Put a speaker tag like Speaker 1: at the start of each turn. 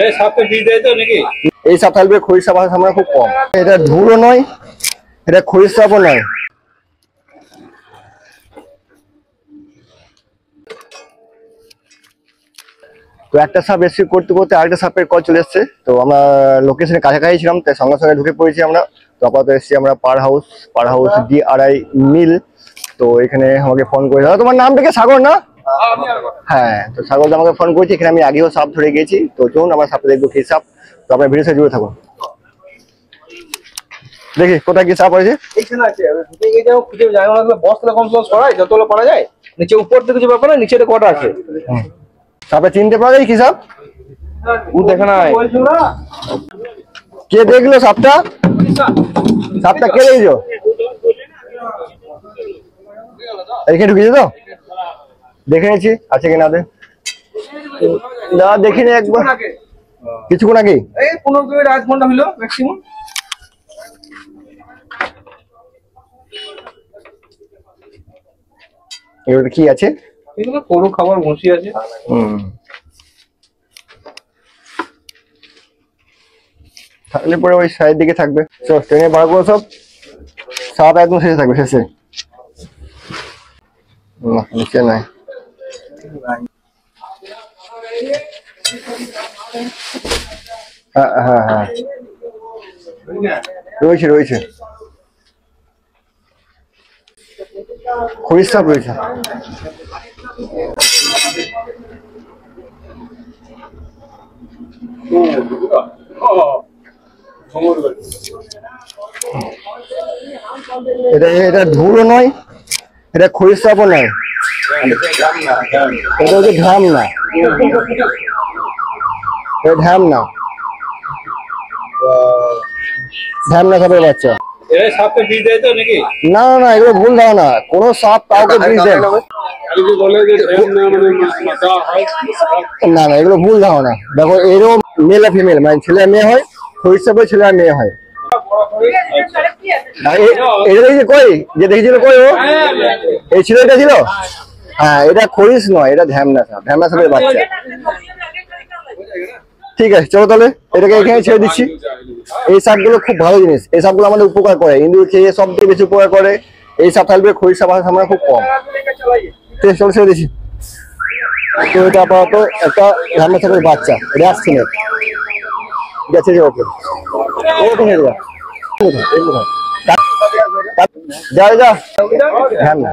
Speaker 1: এই সাপে বিষ দেয় তো নাকি?
Speaker 2: এই সাপ থাকবে, খড়ির সাপ আছে আমরা খুব কম। এটা ধুলো নয়, এটা খড়ির সাপও নয়। তো একটা সাপ রেস্কিউ করতে করতে আরেকটা সাপের কল চলে এসছে। তো আমরা লোকেশনের কাছাকাছি ছিলাম, তাই সঙ্গে সঙ্গে ঢুকে পড়েছি আমরা। তো আপাতত এসেছি আমরা পার হাউস DRI মিল। তো এখানে আমাকে ফোন করেছে, তোমার নামটা কি? সাগর না? হ্যাঁ, তো সাগর আমাকে ফোন করেছি। এখানে আমি আগেও সাপ ধরে গেছি। তো চলুন আমরা সাপটা দেখবো কি সাপ। তো আপনার ভিডিও সাথে জুড়ে থাকুন, দেখি কোথায় কি সাপ হয়েছে।
Speaker 1: এইখানে আছে, ঢুকে গিয়ে যাও, খুঁজে জায়গা না থাকলে বস্তা কম সরাই যতগুলো পারা যায়। নিচে উপর থেকে কিছু ব্যাপার না, নিচে কটা আছে
Speaker 2: সাপে চিনতে পারা যায় কি সাপ?
Speaker 1: ও দেখে নাই।
Speaker 2: কে দেখলো সাপটা? সাপটা কে দেখছো? এখানে ঢুকেছে তো, দেখে নিয়েছি আছে কিনা। দাদা দেখিনি একবার, কিছুক্ষণ আগে,
Speaker 1: এই 15 আধ ঘন্টা হলো ম্যাক্সিমাম।
Speaker 2: এবার কি আছে?
Speaker 1: এগুলো গরু খাবার বসি আছে।
Speaker 2: থাকলে পরে ওই সাইড দিকে থাকবে। চল ট্রেনে বার করো সব, সাপ একদম শেষে থাকবে, শেষে। না নিচে নাই। হ্যাঁ হ্যাঁ হ্যাঁ, রয়েছে খড়ির সাপ রয়েছে। এটা ধুলো নয়, এটা খড়ির সাপও নয়, এটা হচ্ছে ঢ্যামনা। ঢ্যামনা সাপের বাচ্চা।
Speaker 1: এই সাপে বিষ দেয় তো নাকি?
Speaker 2: না না না, এগুলো ভুল ধারণা। কোনো সাপ কাউকে বিষ দেয় না। না না, এগুলো ভুল ধারণা। দেখো এরও মেল আর ফিমেল, মানে ছেলে আর মেয়ে হয়। খড়ির সাপে ছেলে আর মেয়ে হয়। এটা যে কই যে দেখেছিল, কই ও এই ছিল, এটা ছিল। হ্যাঁ, এটা খড়িস নয়, এটা ঢ্যামনা সাপের বাচ্চা। ঠিক আছে, চলো তাহলে এটাকে এখানে ছেড়ে দিচ্ছি। এই সাপগুলো খুব ভালো জিনিস, এই সাপগুলো আমাদের উপকার করে, ইন্দুর খেয়ে সব থেকে বেশি উপকার করে। এই সাপ থাকবে, খড়ির সাপ আমরা খুব কম। ঠিক আছে, চলো ছেড়ে দিচ্ছি। তো এটা আপাতত একটা ঢ্যামনা সাপের বাচ্চা, এটা আসছে না, গেছে যে ওকে যা যা ঢ্যামনা।